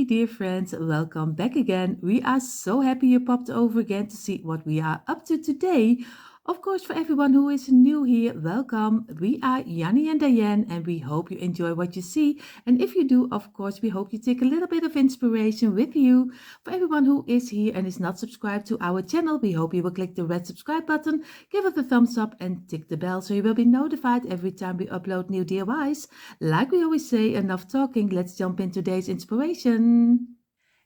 dear friends, welcome back again. We are so happy you popped over again to see what we are up to today. Of course, for everyone who is new here, welcome. We are Janny and Dyanne, and we hope you enjoy what you see. And if you do, of course, we hope you take a little bit of inspiration with you. For everyone who is here and is not subscribed to our channel, we hope you will click the red subscribe button, give it a thumbs up, and tick the bell so you will be notified every time we upload new DIYs. Like we always say, enough talking, let's jump in today's inspiration.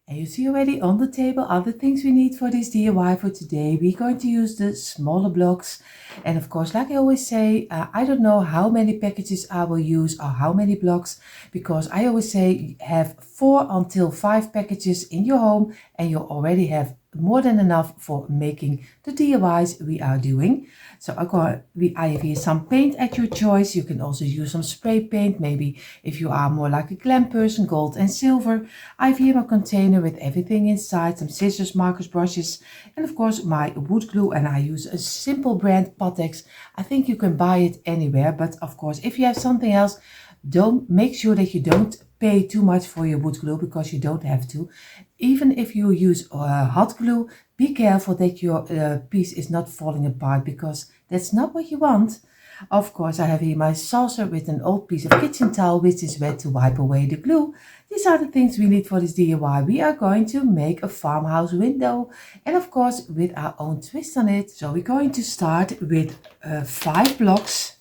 And you see already on the table other things we need for this DIY for today. We're going to use the smaller blocks. And of course, like I always say, I don't know how many packages I will use or how many blocks, because I always say have 4 until 5 packages in your home and you already have more than enough for making the DIYs we are doing. So I have here some paint at your choice. You can also use some spray paint, maybe if you are more like a glam person, gold and silver. I have here a container with everything inside, some scissors, markers, brushes, and of course my wood glue, and I use a simple brand Pattex. I think you can buy it anywhere, but of course if you have something else, don't make sure that you don't pay too much for your wood glue, because you don't have to. Even if you use hot glue, be careful that your piece is not falling apart, because that's not what you want. Of course, I have here my saucer with an old piece of kitchen towel which is wet to wipe away the glue. These are the things we need for this DIY. We are going to make a farmhouse window, and of course with our own twist on it. So we're going to start with 5 blocks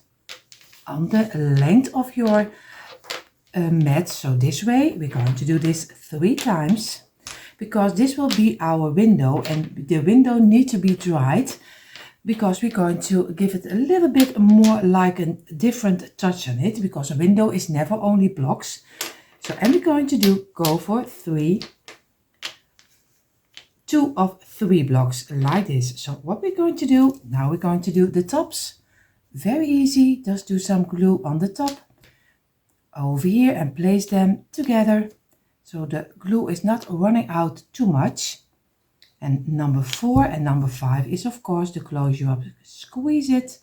on the length of your mat. So this way we're going to do this 3 times, because this will be our window, and the window needs to be dried, because we're going to give it a little bit more like a different touch on it, because a window is never only blocks. So, and we're going to go for 2 of 3 blocks like this. So what we're going to do now, we're going to do the tops. Very easy, just do some glue on the top over here and place them together so the glue is not running out too much. And number 4 and number 5 is of course to close you up. Squeeze it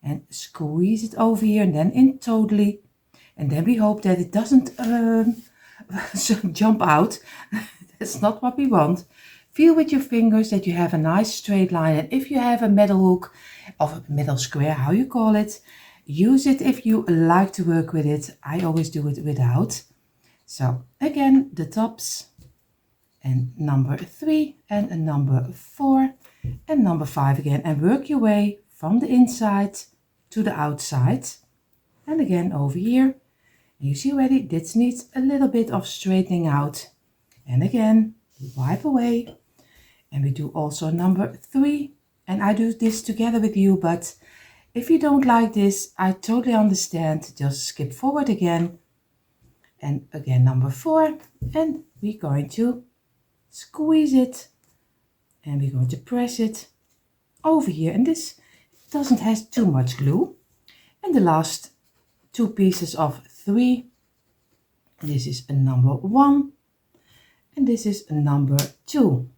and squeeze it over here, and then in totally. And then we hope that it doesn't jump out. That's not what we want. Feel with your fingers that you have a nice straight line, and if you have a metal hook or a metal square, how you call it, use it if you like to work with it. I always do it without. So again, the tops, and number 3 and a number 4 and number 5 again, and work your way from the inside to the outside. And again over here, and you see already this needs a little bit of straightening out. And again, wipe away, and we do also number 3, and I do this together with you, but if you don't like this, I totally understand. Just skip forward again, and again number 4, and we're going to squeeze it, and we're going to press it over here, and this doesn't have too much glue. And the last 2 pieces of 3, this is a number 1 and this is a number 2,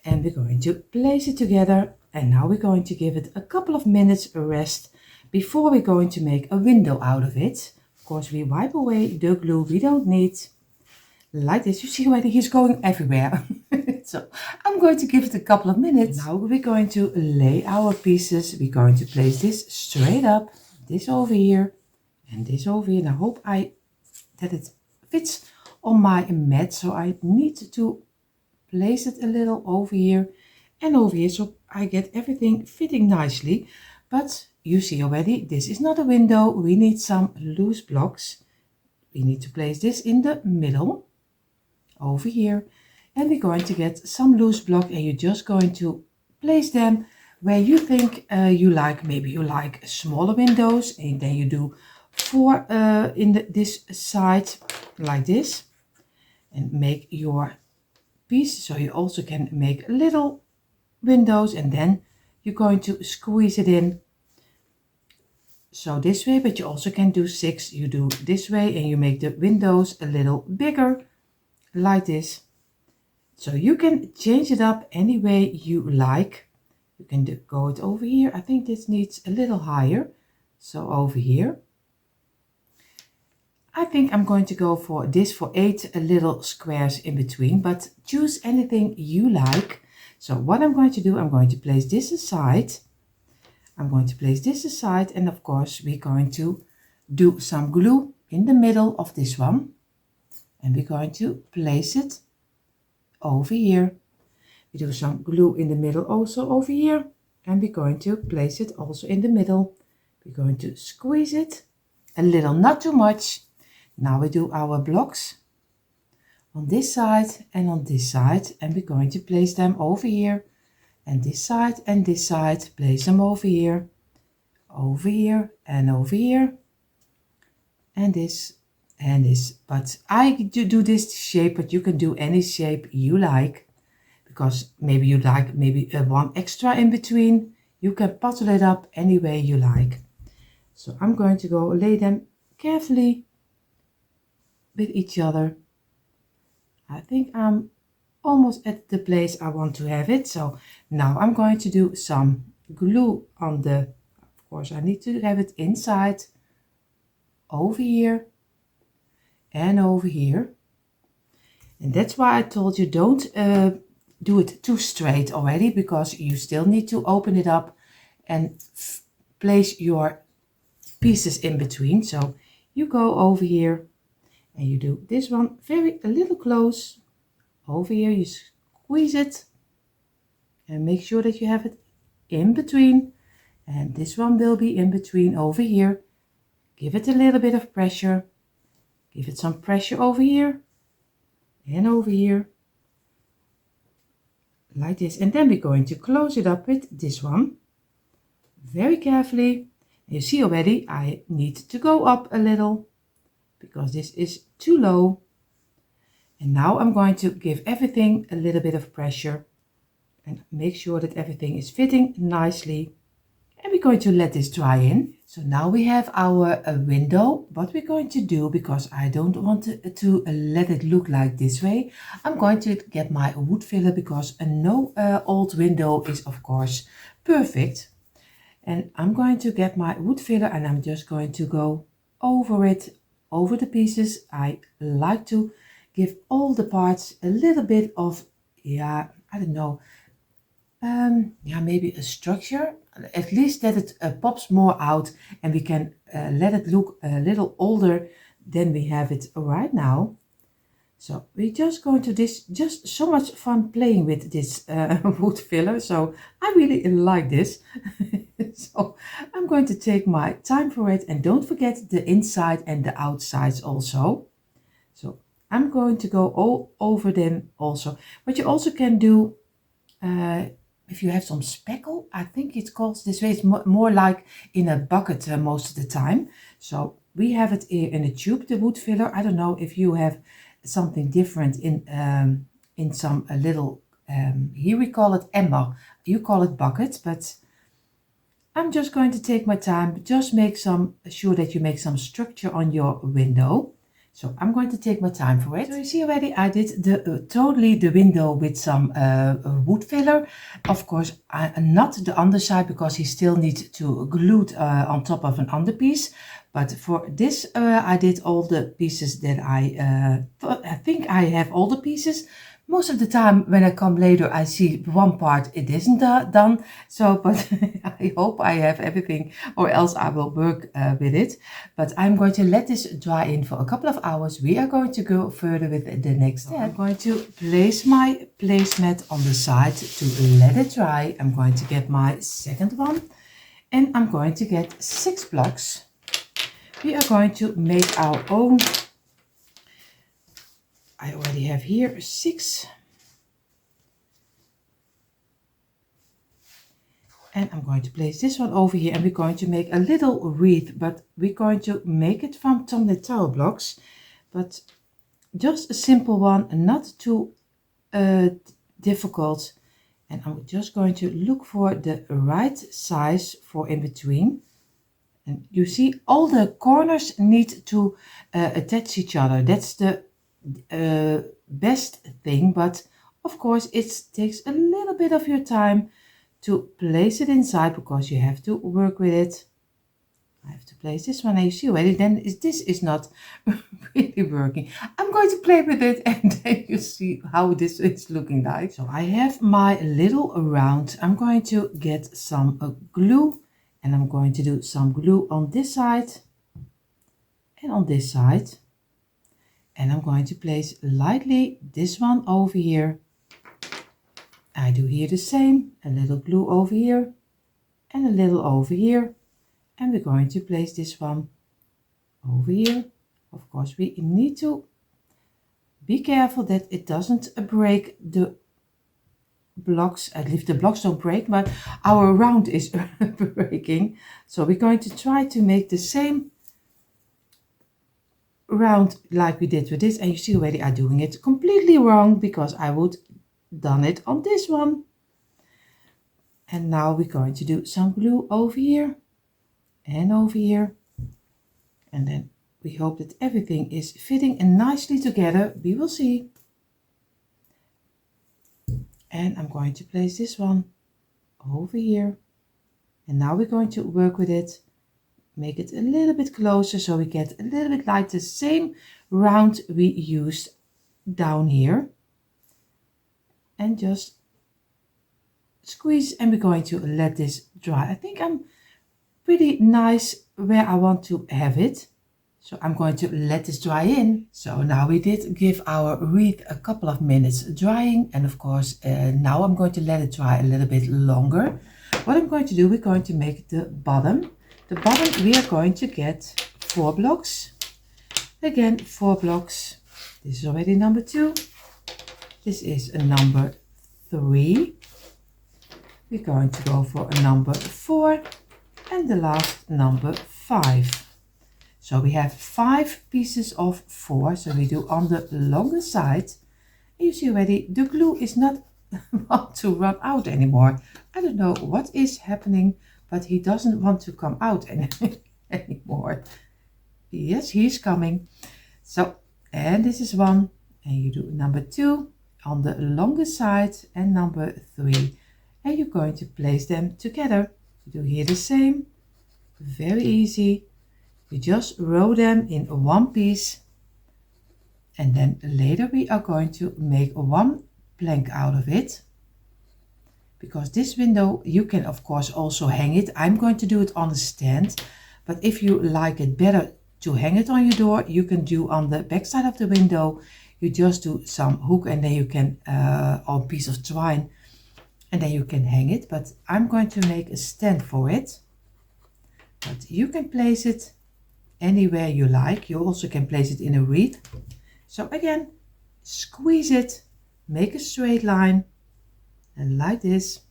and we're going to place it together. And now we're going to give it a couple of minutes rest before we're going to make a window out of it. Of course, we wipe away the glue we don't need like this. You see already he's going everywhere. So I'm going to give it a couple of minutes. Now we're going to lay our pieces. We're going to place this straight up, this over here and this over here. And I hope that it fits on my mat. So I need to place it a little over here and over here, so I get everything fitting nicely. But you see already this is not a window. We need some loose blocks. We need to place this in the middle over here, and we're going to get some loose block, and you're just going to place them where you think you like. Maybe you like smaller windows, and then you do 4 in this side like this, and make your piece so you also can make little windows, and then you're going to squeeze it in so this way. But you also can do 6. You do this way and you make the windows a little bigger like this. So you can change it up any way you like. You can go it over here. I think this needs a little higher, so over here. I think I'm going to go for this for 8 little squares in between, but choose anything you like. So what I'm going to do, I'm going to place this aside. I'm going to place this aside, and of course we're going to do some glue in the middle of this one. And we're going to place it over here. We do some glue in the middle also over here. And we're going to place it also in the middle. We're going to squeeze it a little, not too much. Now we do our blocks on this side and on this side. And we're going to place them over here. And this side, place them over here, and over here. And this. But I do this shape, but you can do any shape you like, because maybe you like one extra in between. You can puzzle it up any way you like. So I'm going to go lay them carefully with each other. I think I'm almost at the place I want to have it. So now I'm going to do some glue on the, of course I need to have it inside, over here and over here. And that's why I told you don't do it too straight already, because you still need to open it up and place your pieces in between. So you go over here and you do this one a little close. Over here you squeeze it and make sure that you have it in between, and this one will be in between over here. Give it a little bit of pressure. Give it some pressure over here and over here, like this. And then we're going to close it up with this one very carefully. You see already I need to go up a little because this is too low. And now I'm going to give everything a little bit of pressure and make sure that everything is fitting nicely. And we're going to let this dry in. So now we have our window. What we're going to do, because I don't want to let it look like this way, I'm going to get my wood filler, because no old window is of course perfect. And I'm going to get my wood filler and I'm just going to go over it, over the pieces. I like to give all the parts a little bit of, I don't know, maybe a structure, at least that it pops more out, and we can let it look a little older than we have it right now. So we're just going to just so much fun playing with this wood filler. So I really like this. So I'm going to take my time for it, and don't forget the inside and the outsides also. So I'm going to go all over them also. What you also can do, if you have some speckle, I think it's called this way, it's more like in a bucket most of the time. So we have it in a tube, the wood filler. I don't know if you have something different in some little, here we call it emmer, you call it bucket, but I'm just going to take my time, just make sure that you make some structure on your window. So I'm going to take my time for it. So you see already I did totally the window with some wood filler. Of course, not the underside, because he still needs to glue it on top of an underpiece. But for this, I did all the pieces that I think I have all the pieces. Most of the time when I come later, I see one part it isn't done. So, but I hope I have everything, or else I will work with it. But I'm going to let this dry in for a couple of hours. We are going to go further with the next step. I'm going to place my placemat on the side to let it dry. I'm going to get my second one, and I'm going to get 6 blocks. We are going to make our own. I already have here 6. And I'm going to place this one over here, and we're going to make a little wreath, but we're going to make it from tumbling tower blocks, but just a simple one, not too difficult. And I'm just going to look for the right size for in between. And you see all the corners need to attach each other. That's the best thing, but of course it takes a little bit of your time to place it inside, because you have to work with it. I have to place this one, and you see already, then this is not really working. I'm going to play with it and then you see how this is looking like. So I have my little round. I'm going to get some glue, and I'm going to do some glue on this side and on this side. And I'm going to place lightly this one over here. I do here the same, a little glue over here and a little over here. And we're going to place this one over here. Of course, we need to be careful that it doesn't break the blocks. At least the blocks don't break, but our round is breaking. So we're going to try to make the same round like we did with this. And you see already I'm doing it completely wrong, because I would done it on this one. And now we're going to do some glue over here and over here, and then we hope that everything is fitting nicely together. We will see. And I'm going to place this one over here, and now we're going to work with it, make it a little bit closer so we get a little bit like the same round we used down here, and just squeeze. And we're going to let this dry. I think I'm pretty nice where I want to have it, so I'm going to let this dry in. So now we did give our wreath a couple of minutes drying, and of course now I'm going to let it dry a little bit longer. What I'm going to do, we're going to make the bottom. The bottom we are going to get 4 blocks. Again, 4 blocks. This is already number 2. This is a number 3. We're going to go for a number 4. And the last number 5. So we have 5 pieces of 4. So we do on the longer side. And you see already the glue is not want to run out anymore. I don't know what is happening, but he doesn't want to come out anymore. Yes, he's coming. So, and this is 1, and you do number 2 on the longer side and number 3. And you're going to place them together. You do here the same, very easy. You just row them in one piece, and then later we are going to make one plank out of it, because this window you can of course also hang it. I'm going to do it on a stand, but if you like it better to hang it on your door, you can do on the back side of the window. You just do some hook, and then you can or a piece of twine, and then you can hang it. But I'm going to make a stand for it, but you can place it anywhere you like. You also can place it in a wreath. So again, squeeze it, make a straight line, and like this,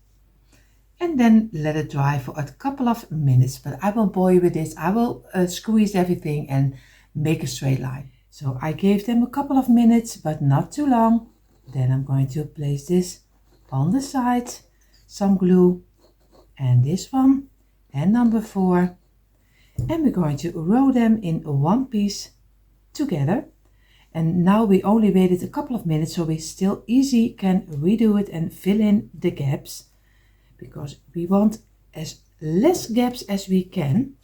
and then let it dry for a couple of minutes. But I won't bore you with this. I will squeeze everything and make a straight line. So I gave them a couple of minutes, but not too long. Then I'm going to place this on the side, some glue, and this one, and number 4, and we're going to row them in one piece together. And now we only waited a couple of minutes, so we still easy can redo it and fill in the gaps, because we want as less gaps as we can.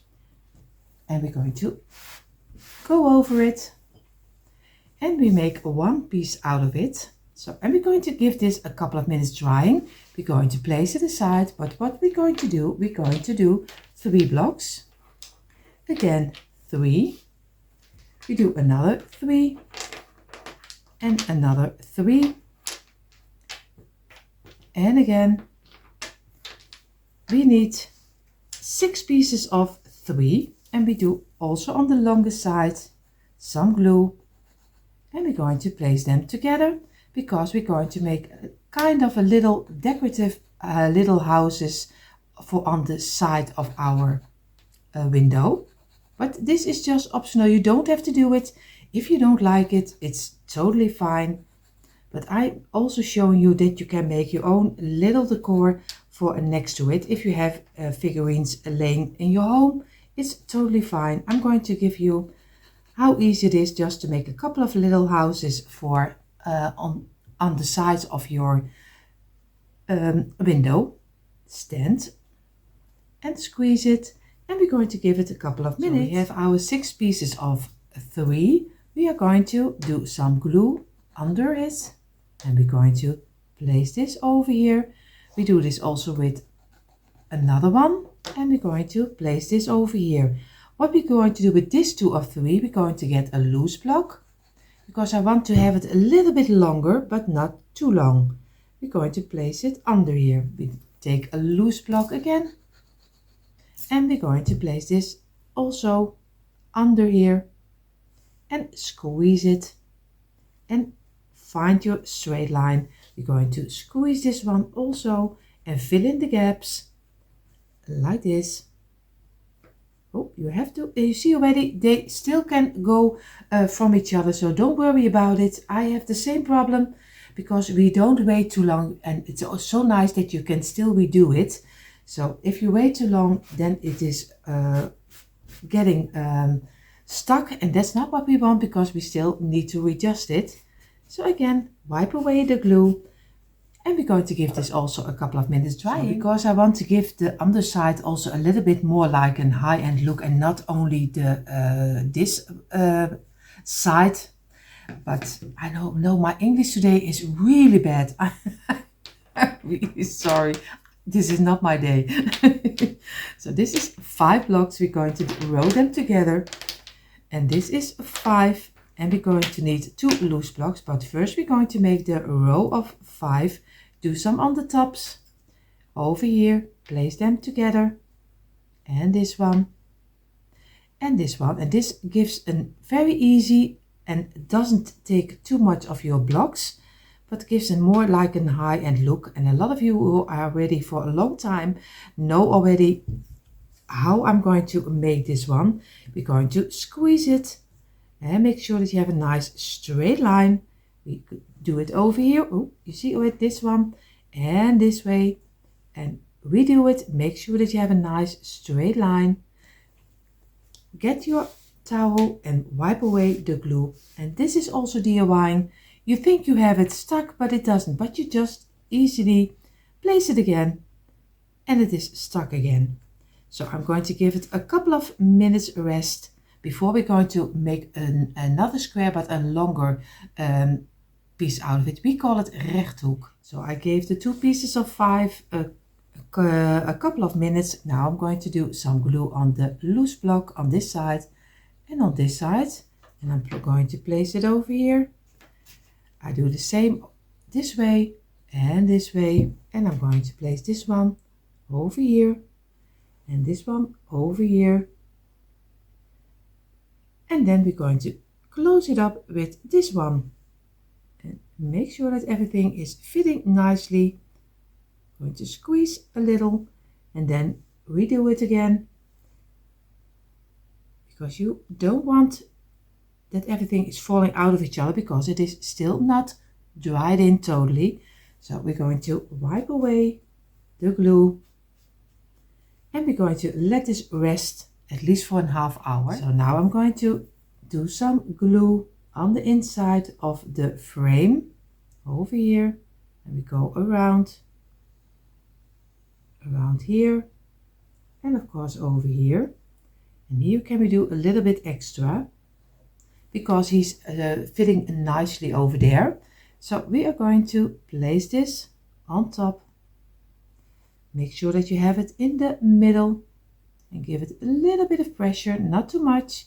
And we're going to go over it, and we make one piece out of it. So, and we're going to give this a couple of minutes drying. We're going to place it aside, but what we're going to do, we're going to do 3 blocks. Again, 3. We do another 3 and another 3. And again, we need 6 pieces of 3, and we do also on the longer side some glue, and we're going to place them together, because we're going to make kind of a little decorative little houses for on the side of our window. But this is just optional. You don't have to do it. If you don't like it, it's totally fine. But I'm also showing you that you can make your own little decor for next to it. If you have figurines laying in your home, it's totally fine. I'm going to give you how easy it is just to make a couple of little houses for on the sides of your window stand, and squeeze it, and we're going to give it a couple of minutes. So we have our 6 pieces of 3. We are going to do some glue under it, and we're going to place this over here. We do this also with another one, and we're going to place this over here. What we're going to do with this 2 of 3, we're going to get a loose block, because I want to have it a little bit longer but not too long. We're going to place it under here. We take a loose block again, and we're going to place this also under here and squeeze it and find your straight line. We're going to squeeze this one also and fill in the gaps like this. Oh, you have to, you see already, they still can go from each other, so don't worry about it. I have the same problem because we don't wait too long, and it's so nice that you can still redo it. So if you wait too long, then it is getting stuck, and that's not what we want, because we still need to readjust it. So again, wipe away the glue, and we're going to give this also a couple of minutes drying, because I want to give the underside also a little bit more like a high-end look, and not only the this side. But I know my English today is really bad. I'm really sorry. This is not my day. So this is 5 blocks. We're going to row them together, and this is 5, and we're going to need 2 loose blocks. But first we're going to make the row of 5. Do some on the tops over here, place them together, and this one and this one, and this gives a very easy and doesn't take too much of your blocks, but gives a more like a high-end look. And a lot of you who are ready for a long time know already how I'm going to make this one. We're going to squeeze it and make sure that you have a nice straight line. We could do it over here. Oh, you see with this one, and this way, and redo it. Make sure that you have a nice straight line. Get your towel and wipe away the glue. And this is also DIYing. You think you have it stuck, but it doesn't. But you just easily place it again, and it is stuck again. So I'm going to give it a couple of minutes rest before we're going to make another square, but a longer piece out of it. We call it rechthoek. So I gave the 2 pieces of 5 a couple of minutes. Now I'm going to do some glue on the loose block on this side and on this side, and I'm going to place it over here. I do the same this way, and I'm going to place this one over here and this one over here, and then we're going to close it up with this one and make sure that everything is fitting nicely. I'm going to squeeze a little and then redo it again, because you don't want that everything is falling out of each other, because it is still not dried in totally. So we're going to wipe away the glue, and we're going to let this rest at least for a half hour. So now I'm going to do some glue on the inside of the frame over here, and we go around here, and of course over here, and here can we do a little bit extra because he's fitting nicely over there. So we are going to place this on top. Make sure that you have it in the middle and give it a little bit of pressure, not too much.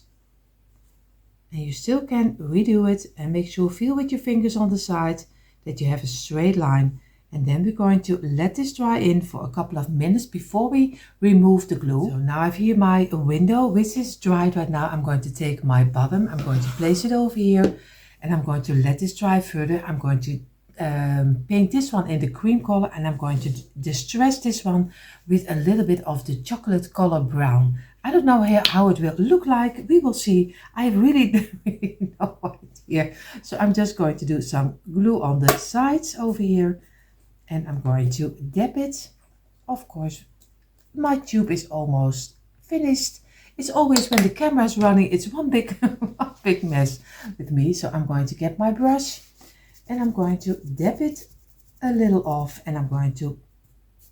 And you still can redo it, and make sure, feel with your fingers on the side that you have a straight line. And then we're going to let this dry in for a couple of minutes before we remove the glue. So now I have here my window, which is dried right now. I'm going to take my bottom, I'm going to place it over here, and I'm going to let this dry further. I'm going to paint this one in the cream color, and I'm going to distress this one with a little bit of the chocolate color brown. I don't know how it will look like. We will see. I really don't no idea. So I'm just going to do some glue on the sides over here, and I'm going to dab it. Of course, my tube is almost finished. It's always when the camera is running, it's one big mess with me. So I'm going to get my brush, and I'm going to dab it a little off, and I'm going to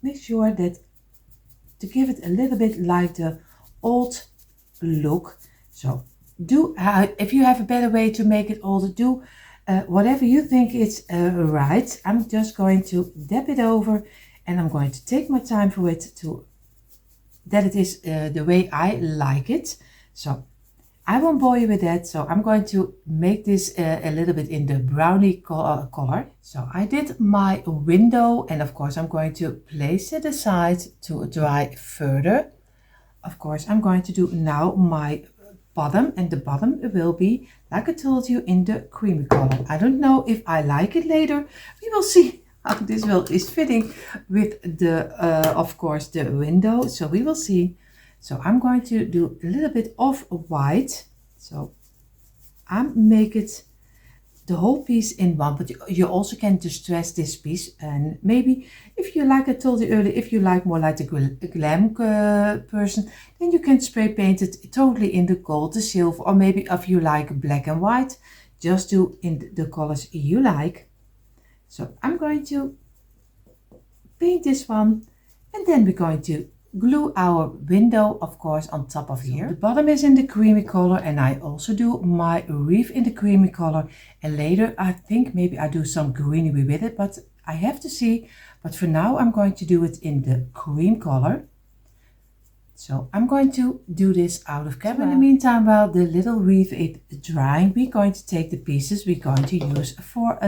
make sure that to give it a little bit like the old look. So do if you have a better way to make it old, do whatever you think is right. I'm just going to dab it over, and I'm going to take my time for it to that it is the way I like it. So I won't bore you with that. So I'm going to make this a little bit in the brownie color. So I did my window, and of course I'm going to place it aside to dry further. Of course I'm going to do now my bottom, and the bottom will be, like I told you, in the creamy color. I don't know if I like it later. We will see how this is fitting with the of course the window, so we will see. So I'm going to do a little bit of white, so I make it the whole piece in one, but you also can distress this piece. And maybe if you like, I told you earlier, if you like more like a glam person, then you can spray paint it totally in the gold, the silver, or maybe if you like black and white, just do in the colors you like. So I'm going to paint this one, and then we're going to glue our window, of course, on top of here. The bottom is in the creamy color, and I also do my wreath in the creamy color, and later I think maybe I do some greenery with it, but I have to see. But for now I'm going to do it in the cream color. So I'm going to do this out of camera. In the meantime, while the little wreath is drying, we're going to take the pieces we're going to use for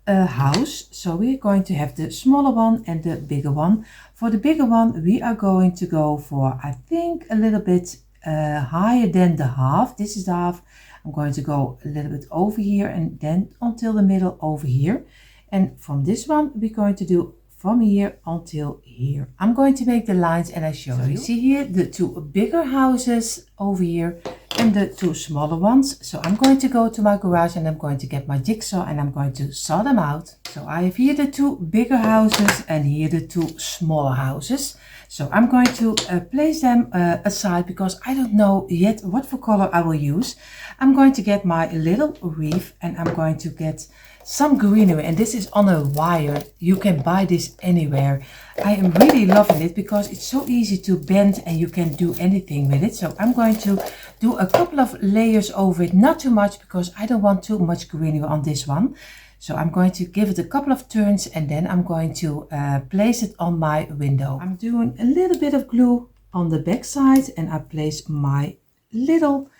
a house. So we're going to have the smaller one and the bigger one. For the bigger one we are going to go for, I think, a little bit higher than the half. This is the half. I'm going to go a little bit over here and then until the middle over here. And from this one we're going to do from here until here. I'm going to make the lines, and I show you. You see here the two bigger houses over here and the two smaller ones. So I'm going to go to my garage and I'm going to get my jigsaw and I'm going to saw them out. So I have here the two bigger houses and here the two smaller houses. So I'm going to place them aside because I don't know yet what for color I will use. I'm going to get my little wreath and I'm going to get some greenery, and this is on a wire. You can buy this anywhere. I am really loving it because it's so easy to bend and you can do anything with it. So I'm going to do a couple of layers over it, not too much because I don't want too much greenery on this one. So I'm going to give it a couple of turns and then I'm going to place it on my window. I'm doing a little bit of glue on the back side and I place my little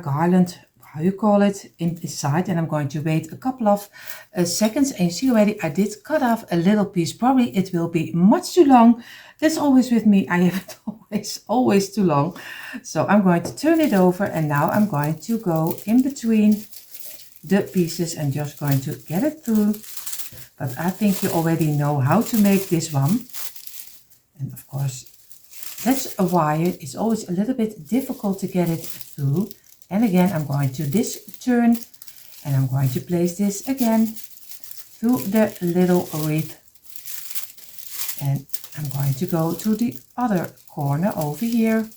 garland, how you call it, inside, and I'm going to wait a couple of seconds. And you see already I did cut off a little piece. Probably it will be much too long. That's always with me. I have it always too long. So I'm going to turn it over and now I'm going to go in between the pieces and just going to get it through. But I think you already know how to make this one. And of course that's a wire. It's always a little bit difficult to get it through. And again, I'm going to this turn and I'm going to place this again through the little wreath. And I'm going to go to the other corner over here,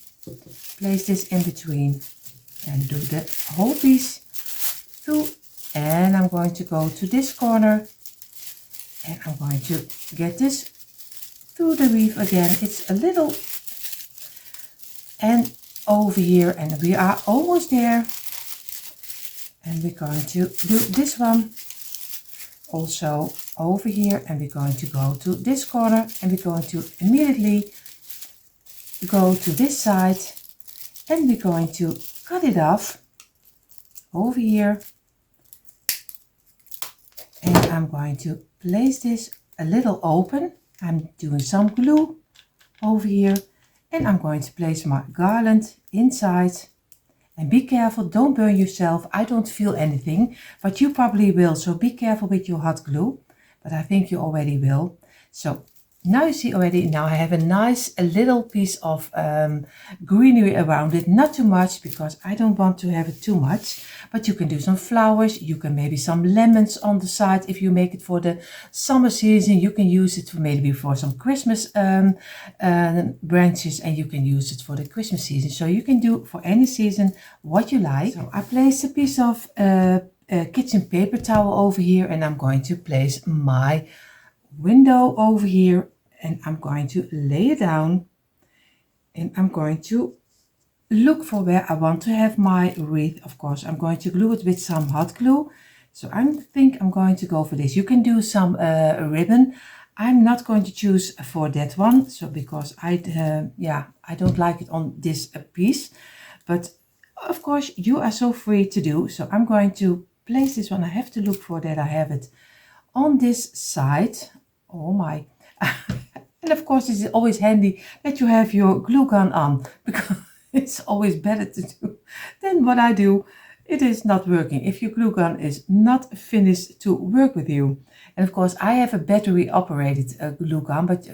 place this in between and do the whole piece through. And I'm going to go to this corner and I'm going to get this through the wreath again. It's a little, and over here, and we are almost there. And we're going to do this one also over here, and we're going to go to this corner and we're going to immediately go to this side and we're going to cut it off over here. And I'm going to place this a little open. I'm doing some glue over here. And I'm going to place my garland inside. And be careful, don't burn yourself. I don't feel anything, but you probably will. So be careful with your hot glue. But I think you already will. So now you see already, now I have a little piece of greenery around it. Not too much because I don't want to have it too much. But you can do some flowers. You can maybe some lemons on the side. If you make it for the summer season, you can use it for maybe for some Christmas branches. And you can use it for the Christmas season. So you can do for any season what you like. So I placed a piece of kitchen paper towel over here. And I'm going to place my window over here. And I'm going to lay it down And I'm going to look for where I want to have my wreath. Of course, I'm going to glue it with some hot glue. So I think I'm going to go for this. You can do some ribbon. I'm not going to choose for that one. So because I don't like it on this piece. But of course, you are so free to do. So I'm going to place this one. I have to look for that I have it on this side. Oh my. And of course, it's always handy that you have your glue gun on, because it's always better to do than what I do. It is not working if your glue gun is not finished to work with you. And of course, I have a battery operated glue gun, but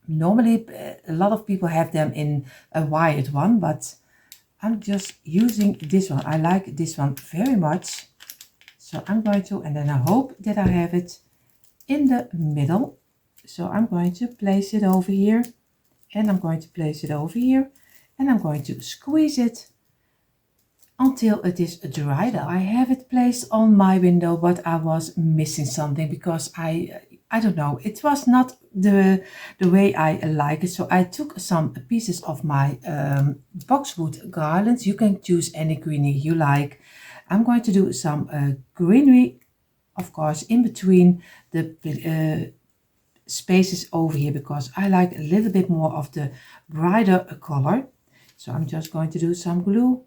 normally a lot of people have them in a wired one, but I'm just using this one. I like this one very much. So I'm going to, and then I hope that I have it in the middle. So I'm going to place it over here, and I'm going to place it over here, and I'm going to squeeze it until it is dried out. I have it placed on my window, but I was missing something because I don't know, it was not the way I like it. So I took some pieces of my boxwood garlands. You can choose any greenery you like. I'm going to do some greenery, of course, in between the spaces over here, because I like a little bit more of the brighter color. So I'm just going to do some glue,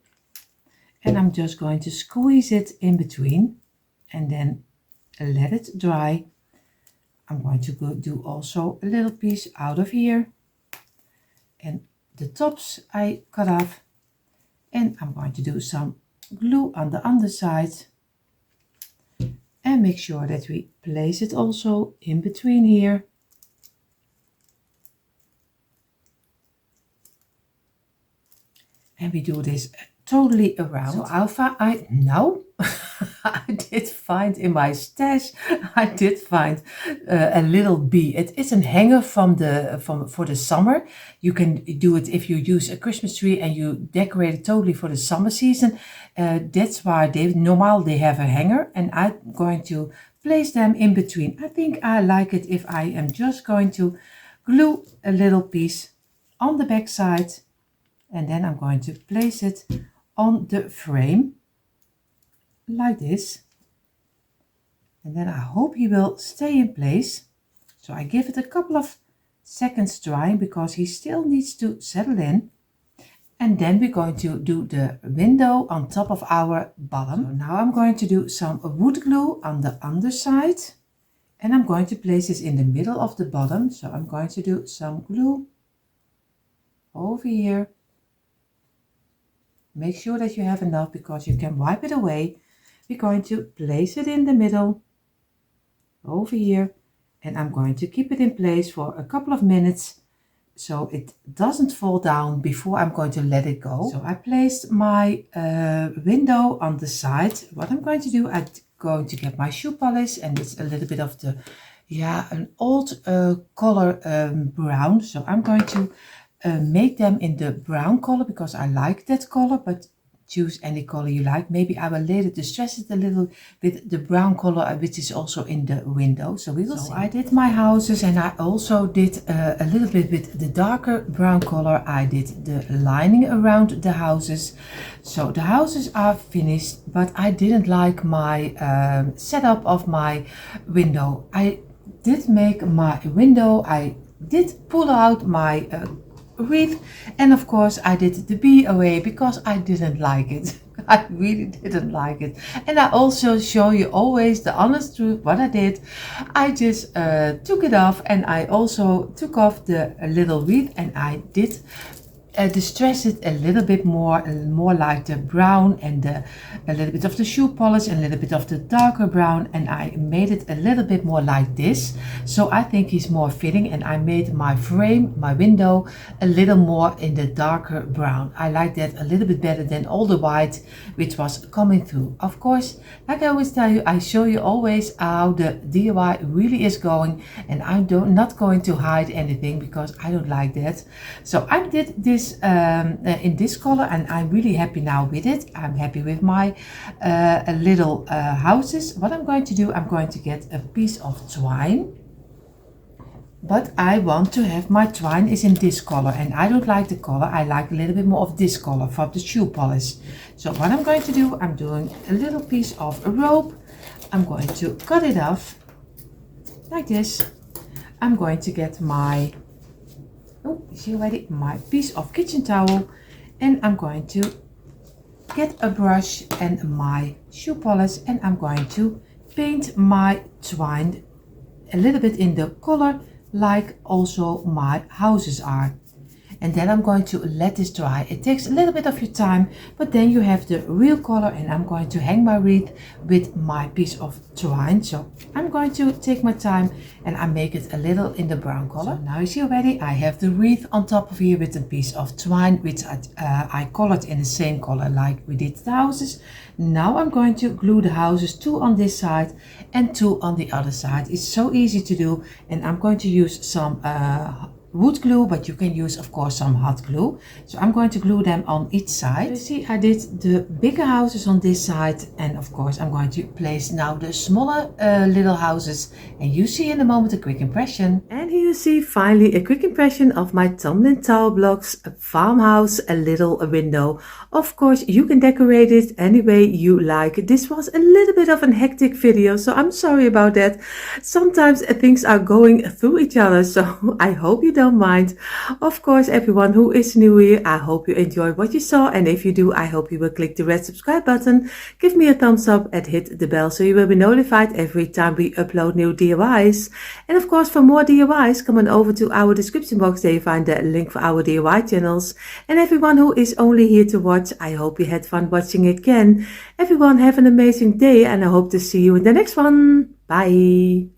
and I'm just going to squeeze it in between and then let it dry. I'm going to do also a little piece out of here, and the tops I cut off, and I'm going to do some glue on the underside, and make sure that we place it also in between here. And we do this totally around. So Alpha, I did find in my stash, I did find a little bee. It is a hanger for the summer. You can do it if you use a Christmas tree and you decorate it totally for the summer season. That's why they have a hanger, and I'm going to place them in between. I think I like it if I am just going to glue a little piece on the back side, and then I'm going to place it on the frame like this, and then I hope he will stay in place. So I give it a couple of seconds drying because he still needs to settle in, and then we're going to do the window on top of our bottom. So now I'm going to do some wood glue on the underside, and I'm going to place this in the middle of the bottom. So I'm going to do some glue over here. Make sure that you have enough because you can wipe it away. We're going to place it in the middle over here, and I'm going to keep it in place for a couple of minutes so it doesn't fall down before I'm going to let it go. So I placed my window on the side. What I'm going to do, I'm going to get my shoe polish, and it's a little bit of the, an old color brown. So I'm going to make them in the brown color because I like that color, but choose any color you like. Maybe I will later distress it a little with the brown color, which is also in the window. So we will see. I did my houses, and I also did a little bit with the darker brown color. I did the lining around the houses. So the houses are finished, but I didn't like my setup of my window. I did make my window. I did pull out my wreath, and of course I did the bee away because I didn't like it. I really didn't like it. And I also show you always the honest truth what I did. I just took it off, and I also took off the little wreath, and I did distress it a little bit more like the brown, and a little bit of the shoe polish and a little bit of the darker brown, and I made it a little bit more like this. So I think he's more fitting, and I made my frame, my window, a little more in the darker brown. I like that a little bit better than all the white which was coming through. Of course, like I always tell you, I show you always how the DIY really is going, and I'm not going to hide anything because I don't like that. So I did this in this color, and I'm really happy now with it. I'm happy with my little houses. What I'm going to do, I'm going to get a piece of twine. But I want to have my twine is in this color, and I don't like the color. I like a little bit more of this color for the shoe polish. So what I'm going to do, I'm doing a little piece of rope. I'm going to cut it off like this. I'm going to get my, oh, you see already, my piece of kitchen towel, and I'm going to get a brush and my shoe polish, and I'm going to paint my twine a little bit in the color like also my houses are. And then I'm going to let this dry. It takes a little bit of your time, but then you have the real color, and I'm going to hang my wreath with my piece of twine. So I'm going to take my time and I make it a little in the brown color. So now you see already I have the wreath on top of here with a piece of twine, which I colored in the same color like we did the houses. Now I'm going to glue the houses, 2 on this side and 2 on the other side. It's so easy to do, and I'm going to use some wood glue, but you can use of course some hot glue. So I'm going to glue them on each side. You see I did the bigger houses on this side, and of course I'm going to place now the smaller little houses, and you see in a moment a quick impression. And here you see finally a quick impression of my tumbling tower blocks, a farmhouse, a little window. Of course you can decorate it any way you like. This was a little bit of a hectic video, so I'm sorry about that. Sometimes things are going through each other, so I hope you don't mind. Of course, everyone who is new here, I hope you enjoyed what you saw, and if you do, I hope you will click the red subscribe button, give me a thumbs up and hit the bell so you will be notified every time we upload new DIYs. And of course, for more DIYs, come on over to our description box, there you find the link for our DIY channels. And everyone who is only here to watch, I hope you had fun watching again. Everyone have an amazing day, and I hope to see you in the next one. Bye!